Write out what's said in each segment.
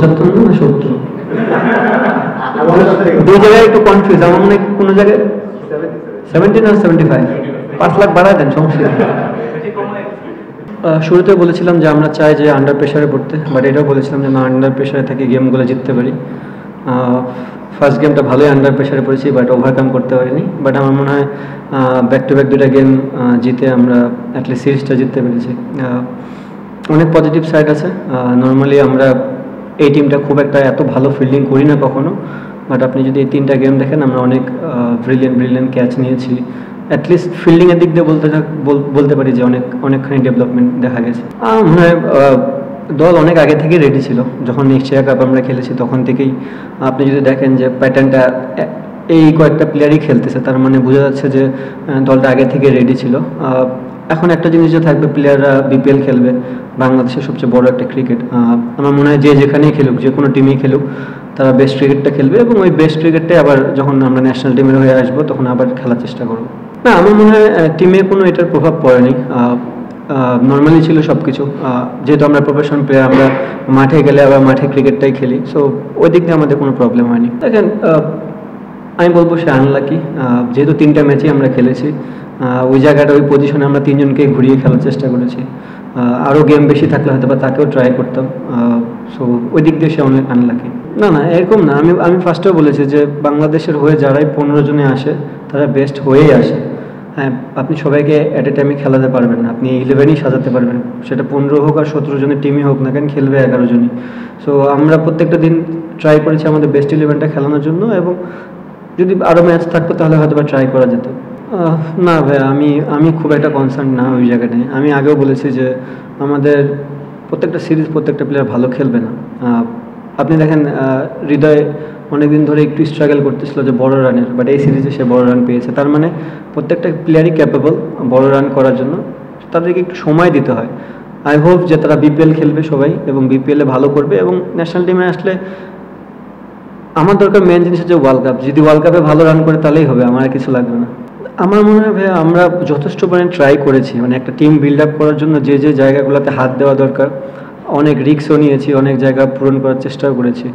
75 না 70 দুই জায়গায় একটু কনফিউজ। আমার মনে হয় কোনো জায়গায় 70 না 75, 5 লাখ বাড়ায় দেন, সমস্যা নেই। শুরুতে বলেছিলাম যে আমরা চাই যে আন্ডার প্রেশারে পড়তে, বাট এটাও বলেছিলাম যে না, আন্ডার প্রেশারে থেকে গেমগুলো জিততে পারি। ফার্স্ট গেমটা ভালোই আন্ডার প্রেশারে পড়েছি, বাট ওভারকাম করতে পারিনি। বাট আমার মনে হয় ব্যাক টু ব্যাক দুটা গেম জিতে আমরা অ্যাটলিস্ট সিরিজটা জিততে পেরেছি। অনেক পজিটিভ সাইড আছে। নর্মালি আমরা এই টিমটা খুব একটা এত ভালো ফিল্ডিং করি না কখনো, বাট আপনি যদি এই 3টা গেম দেখেন আমরা অনেক ব্রিলিয়েন্ট ক্যাচ নিয়েছি। অ্যাটলিস্ট ফিল্ডিংয়ের দিক দিয়ে বলতে পারি যে অনেকখানি ডেভেলপমেন্ট দেখা গেছে। মনে হয় দল অনেক আগে থেকেই রেডি ছিল। যখন এশিয়া কাপ আমরা খেলেছি তখন থেকেই আপনি যদি দেখেন যে প্যাটার্নটা এই কয়েকটা প্লেয়ারই খেলতেছে, তার মানে বোঝা যাচ্ছে যে দলটা আগে থেকে রেডি ছিল। এখন একটা জিনিস যে থাকবে, প্লেয়াররা বিপিএল খেলবে, বাংলাদেশের সবচেয়ে বড় একটা ক্রিকেট। আমার মনে হয় যে যেখানেই খেলুক, যে কোনো টিমেই খেলুক, তারা বেস্ট ক্রিকেটটা খেলবে এবং ওই বেস্ট ক্রিকেটটাই আবার যখন আমরা ন্যাশনাল টিমের হয়ে আসবো তখন আবার খেলার চেষ্টা করবো। না, আমার মনে হয় টিমে কোনো এটার প্রভাব পড়েনি। নর্মালি ছিল সব কিছু। যেহেতু আমরা প্রফেশনাল প্লেয়ার, আমরা মাঠে গেলে আবার মাঠে ক্রিকেটটাই খেলি, সো ওই দিক দিয়ে আমাদের কোনো প্রবলেম হয়নি। দেখেন, আমি বলবো সে আনলাকি। যেহেতু 3টা ম্যাচই আমরা খেলেছি, ওই জায়গাটা ওই পজিশনে আমরা 3জনকে ঘুরিয়ে খেলার চেষ্টা করেছি। আরও গেম বেশি থাকলে হয়তো বা তাকেও ট্রাই করতাম। সো ওই দিক দিয়ে সে অনেক আনলাকি। না না, এরকম না। আমি ফার্স্টেও বলেছি যে বাংলাদেশের হয়ে যারাই 15 জনে আসে তারা বেস্ট হয়েই আসে। হ্যাঁ, আপনি সবাইকে অ্যাট এ টাইমে খেলাতে পারবেন না, আপনি 11ই সাজাতে পারবেন, সেটা 15 হোক আর 17 জনের টিমই হোক না কেন, খেলবে 11 জনই। সো আমরা প্রত্যেকটা দিন ট্রাই করেছি আমাদের বেস্ট 11টা খেলানোর জন্য, এবং যদি আরও ম্যাচ থাকতো তাহলে হয়তো বা ট্রাই করা যেত। না ভাই, আমি খুব একটা কনসার্ন না ওই জায়গাটায়। আমি আগেও বলেছি যে আমাদের প্রত্যেকটা সিরিজ প্রত্যেকটা প্লেয়ার ভালো খেলবে না। আপনি দেখেন, হৃদয় অনেকদিন ধরে একটু স্ট্রাগল করতেছিল যে বড় রানের, বাট এই সিরিজে সে বড় রান পেয়েছে। তার মানে প্রত্যেকটা প্লেয়ারই ক্যাপেবল বড় রান করার জন্য, তাদেরকে একটু সময় দিতে হয়। আই হোপ যে তারা বিপিএল খেলবে সবাই এবং বিপিএলে ভালো করবে, এবং ন্যাশনাল টিমে আসলে আমার দরকার মেন জিনিস হচ্ছে ওয়ার্ল্ড কাপ। যদি ওয়ার্ল্ড কাপে ভালো রান করে তাহলেই হবে, আমার আর কিছু লাগবে না। আমার মনে হয় ভাই আমরা যথেষ্ট পরিমাণে ট্রাই করেছি, মানে একটা টিম বিল্ড আপ করার জন্য যে যে জায়গাগুলোতে হাত দেওয়া দরকার অনেক রিস্কও নিয়েছি, অনেক জায়গা পূরণ করার চেষ্টাও করেছি।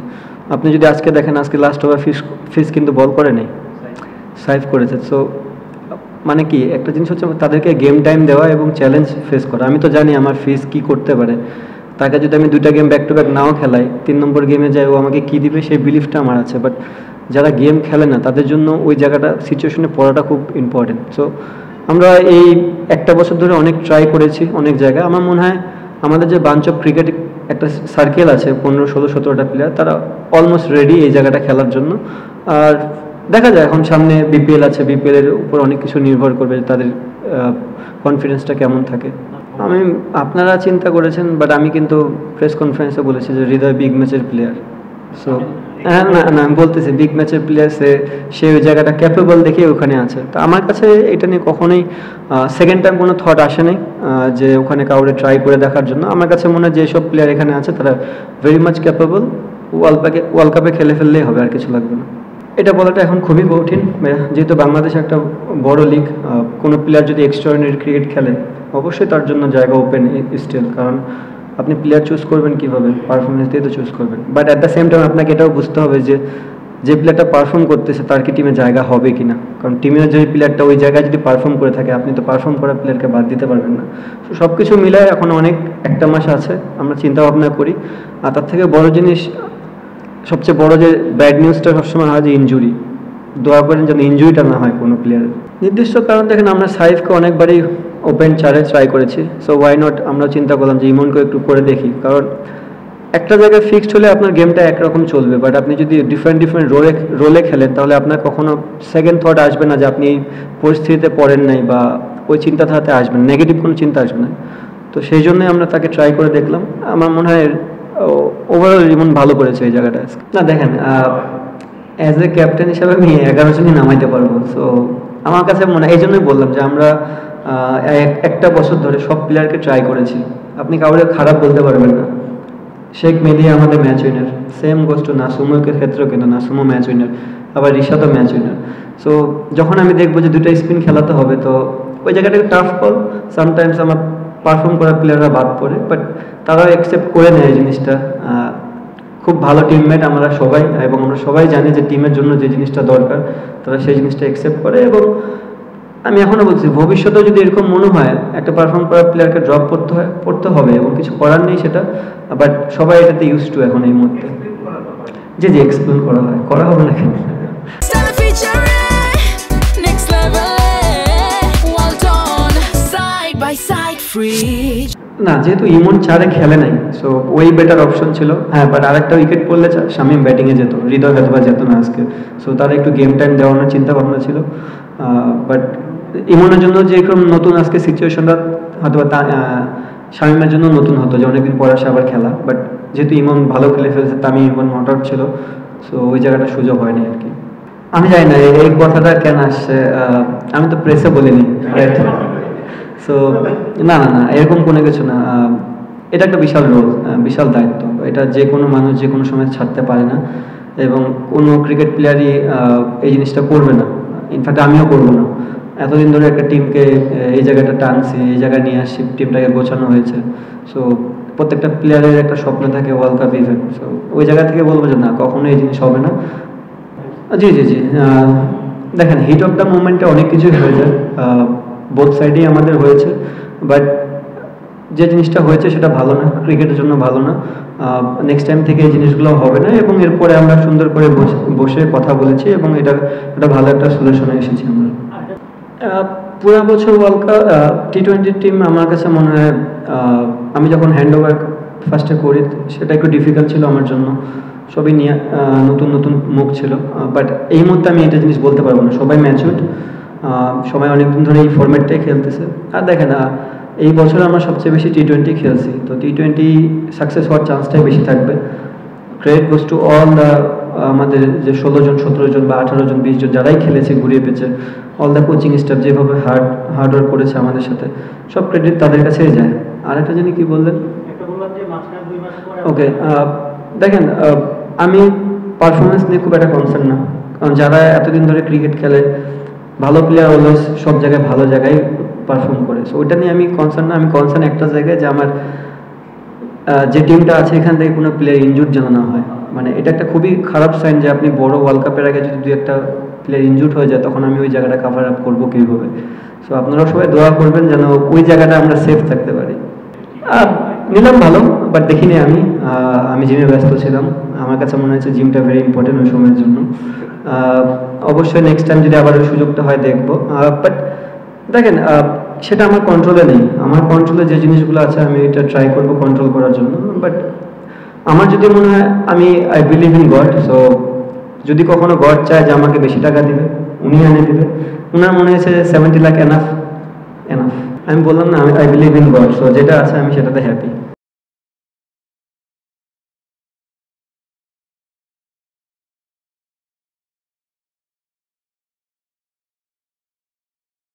আপনি যদি আজকে দেখেন, আজকে লাস্ট ওভার ফিস কিন্তু বল করে নেই, সাইভ করেছে। সো মানে কি, একটা জিনিস হচ্ছে তাদেরকে গেম টাইম দেওয়া এবং চ্যালেঞ্জ ফেস করা। আমি তো জানি আমার ফিস কি করতে পারে, তাকে যদি আমি 2টা গেম ব্যাক টু ব্যাক নাও খেলাই, 3 নম্বর গেমে যাই ও আমাকে কী দিবে সেই বিলিফটা আমার আছে। বাট যারা গেম খেলে না তাদের জন্য ওই জায়গাটা সিচুয়েশনে পড়াটা খুব ইম্পর্টেন্ট। সো আমরা এই একটা বছর ধরে অনেক ট্রাই করেছি অনেক জায়গায়। আমার মনে হয় আমাদের যে বাঞ্চ অফ ক্রিকেট একটা সার্কেল আছে 15, 16, 17টা প্লেয়ার, তারা অলমোস্ট রেডি এই জায়গাটা খেলার জন্য। আর দেখা যায় এখন সামনে বিপিএল আছে, বিপিএলের উপর অনেক কিছু নির্ভর করবে তাদের কনফিডেন্সটা কেমন থাকে। আপনারা চিন্তা করেছেন, বাট আমি কিন্তু প্রেস কনফারেন্সে বলেছি যে হৃদয় বিগ ম্যাচের প্লেয়ার। সো হ্যাঁ, না না, আমি বলতেছি বিগ ম্যাচের প্লেয়ার, সে ওই জায়গাটা ক্যাপেবল দেখে ওখানে আছে। তো আমার কাছে এটা নিয়ে কখনোই সেকেন্ড টাইম কোনো থট আসে নাই যে ওখানে কাউরে ট্রাই করে দেখার জন্য। আমার কাছে মনে হয় যেসব প্লেয়ার এখানে আছে তারা ভেরি মাচ ক্যাপেবল। ওয়ার্ল্ড কাপে খেলে ফেললেই হবে, আর কিছু লাগবে না। এটা বলাটা এখন খুবই কঠিন, যেহেতু বাংলাদেশ একটা বড় লিগ। কোনো প্লেয়ার যদি এক্সট্রাঅর্ডিনারি ক্রিকেট খেলে অবশ্যই তার জন্য জায়গা ওপেন স্টিল, কারণ আপনি প্লেয়ার চুজ করবেন কীভাবে, পারফরমেন্স দিয়ে তো চুজ করবেন। But at the same time আপনাকে এটাও বুঝতে হবে যে প্লেয়ারটা পারফর্ম করতেছে তার কি টিমে জায়গা হবে কি না। কারণ টিমের যে প্লেয়ারটা ওই জায়গায় যদি পারফর্ম করে থাকে, আপনি তো পারফর্ম করা প্লেয়ারকে বাদ দিতে পারবেন না। তো সব কিছু মিলায় এখন অনেক একটা মাস আছে, আমরা চিন্তা ভাবনা করি। আর তার থেকে বড় জিনিস, সবচেয়ে বড় যে ব্যাড নিউজটা সবসময় হয় যে ইনজুরি। দোয়া করেন যেন ইনজুরিটা না হয় কোনো প্লেয়ারের। নির্দিষ্ট কারণ দেখেন, আমরা সাইফকে অনেকবারই ওপেন 4-এ ট্রাই করেছি। সো ওয়াই নট, আমরা চিন্তা করলাম যে ইমনকে একটু করে দেখি, কারণ একটা জায়গায় ফিক্সড হলে আপনার গেমটা একরকম চলবে, বাট আপনি যদি ডিফারেন্ট রোলে খেলেন তাহলে আপনার কখনো সেকেন্ড থট আসবে না যে আপনি এই পরিস্থিতিতে পড়েন নাই, বা ওই চিন্তাধারাতে আসবেন, নেগেটিভ কোনো চিন্তা আসবে না। তো সেই জন্যই আমরা তাকে ট্রাই করে দেখলাম। আমার মনে হয় ওভারঅল ইমন ভালো করেছে এই জায়গাটা। না দেখেন, অ্যাজ এ ক্যাপ্টেন হিসাবে আমি 11 জনই নামাইতে পারবো। সো আমার কাছে মনে হয়, এই জন্যই বললাম যে আমরা একটা বছর ধরে সব প্লেয়ারকে ট্রাই করেছি। আপনি কাউকে খারাপ বলতে পারবেন না। শেখ মেহেদী আমাদের match winner, same goes to নাসুমের ক্ষেত্রেও, কিন্তু নাসুমও ম্যাচ উইনার, আবার রিশাদও ম্যাচ উইনার। সো যখন আমি দেখবো যে 2টা স্পিন খেলাতে হবে, তো ওই জায়গাটা টাফ কল। সামটাইমস আমার পারফর্ম করা প্লেয়াররা বাদ পড়ে, বাট তারাও অ্যাকসেপ্ট করে নেয় এই জিনিসটা। খুব ভালো টিমমেট আমরা সবাই, এবং আমরা সবাই জানি যে টিমের জন্য যে জিনিসটা দরকার তারা সেই জিনিসটা অ্যাকসেপ্ট করে। এবং আমি এখনও বলছি, ভবিষ্যতেও যদি এরকম মনে হয় একটা পারফর্ম করা প্লেয়ারকে ড্রপ পড়তে হবে এবং কিছু করার নেই সেটা, বাট সবাই এটাতে ইউজ টু এখন এই মুহূর্তে। জি এক্সপ্লেন করা হবে না কেন? না, যেহেতু ইমন 4-এ খেলে নাই, সো ওই বেটার অপশন ছিল। হ্যাঁ, বাট আরেকটা উইকেট পড়লে শামীম ব্যাটিংয়ে যেত, হৃদয় হয়তো বা যেত না আজকে। সো তার একটু গেম টাইম দেওয়ানোর চিন্তা ভাবনা ছিল। বাট ইমনের জন্য যে এরকম নতুন আজকে সিচুয়েশনটা হয়তো শামীমের জন্য নতুন হতো যে অনেকদিন পর আসে আবার খেলা। বাট যেহেতু ইমন ভালো খেলে ফেলছে, তামিম ইমন নট আউট ছিল, সো ওই জায়গাটা সুযোগ হয়নি আর কি। আমি জানি না এই কথাটা কেন আসছে, আমি তো প্রেসে বলিনি, রাইট? সো না এরকম কোনো কিছু না। এটা একটা বিশাল রোল, বিশাল দায়িত্ব। এটা যে কোনো মানুষ যে কোনো সময় ছাড়তে পারে না, এবং কোনো ক্রিকেট প্লেয়ারই এই জিনিসটা করবে না। ইনফ্যাক্ট আমিও করবো না। এতদিন ধরে একটা টিমকে এই জায়গাটা টানছি, এই জায়গায় নিয়ে আসছি, টিমটাকে গোছানো হয়েছে। সো প্রত্যেকটা প্লেয়ারের একটা স্বপ্ন থাকে ওয়ার্ল্ড কাপ ইভেন্ট। সো ওই জায়গা থেকে বলবো যে না, কখনো এই জিনিস হবে না। জি দেখেন, হিট অফ দ্য মুভমেন্টে অনেক কিছুই হয়ে যায়, বোথ সাইডেই আমাদের হয়েছে। বাট যে জিনিসটা হয়েছে সেটা ভালো না, ক্রিকেটের জন্য ভালো না। নেক্সট টাইম থেকে এই জিনিসগুলো হবে না, এবং এরপরে আমরা সুন্দর করে বসে কথা বলেছি, এবং এটা ভালো একটা সলিউশনে এসেছি আমরা। পুরো বছর ওয়ার্ল্ড কাপ টি-20 টিম আমার কাছে মনে হয়, আমি যখন হ্যান্ড ওভার ফার্স্টে করি সেটা একটু ডিফিকাল্ট ছিল আমার জন্য। সবই নিয়ে নতুন মুখ ছিল। বাট এই মুহূর্তে আমি এটা জিনিস বলতে পারবো না, সবাই ম্যাচুরড, সবাই অনেকদিন ধরে এই ফরম্যাটটাই খেলতেছে। আর দেখেন, এই বছর আমরা সবচেয়ে বেশি টি-20 খেলছি, তো টি-20 সাকসেস হওয়ার চান্সটাই বেশি থাকবে। Credit goes to all the আমাদের যে 16 জন 17 জন বা 18 জন 20 জন যারাই খেলেছে ঘুরিয়ে পেয়েছে, অল দ্য কোচিং স্টাফ যেভাবে হার্ড ওয়ার্ক করেছে আমাদের সাথে, সব ক্রেডিট তাদের কাছেই যায়। আর একটা জানি কি বললেন, ওকে, দেখেন, আমি পারফরমেন্স নিয়ে খুব একটা কনসার্ন না, কারণ যারা এতদিন ধরে ক্রিকেট খেলে, ভালো প্লেয়ার অলওয়েজ সব জায়গায় ভালো জায়গায় পারফর্ম করে। সো ওইটা নিয়ে আমি কনসার্ন না। আমি কনসার্ন একটা জায়গায়, যে আমার যে টিমটা আছে এখান থেকে কোনো প্লেয়ার ইনজুর্ড যেন না হয়। মানে এটা একটা খুবই খারাপ সাইন যে আপনি বড় ওয়ার্ল্ড কাপের আগে যদি 2-1টা প্লেয়ার ইনজুর্ড হয়ে যায়, তখন আমি ওই জায়গাটা কাভার আপ করবো কীভাবে? সো আপনারা সবাই দোয়া করবেন যেন ওই জায়গাটা আমরা সেফ থাকতে পারি। নিলাম ভালো, বাট দেখিনি আমি জিমে ব্যস্ত ছিলাম। আমার কাছে মনে হয়েছে জিমটা ভেরি ইম্পর্টেন্ট ওই সময়ের জন্য। অবশ্যই নেক্সট টাইম যদি আবার ওই সুযোগটা হয় দেখবো। বাট দেখেন, সেটা আমার কন্ট্রোলে নেই। আমার কন্ট্রোলে যে জিনিসগুলো আছে আমি এটা ট্রাই করবো কন্ট্রোল করার জন্য। বাট আমার যদি মনে হয়, I believe in god. So যদি কখনো গড চায় যে আমাকে বেশি টাকা দিবে, উনি এনে দিবে। উনার মনে হয়েছে 70 লাখ এনাফ। আমি বললাম না, I believe in god. So যেটা আছে আমি সেটাতে হ্যাপি।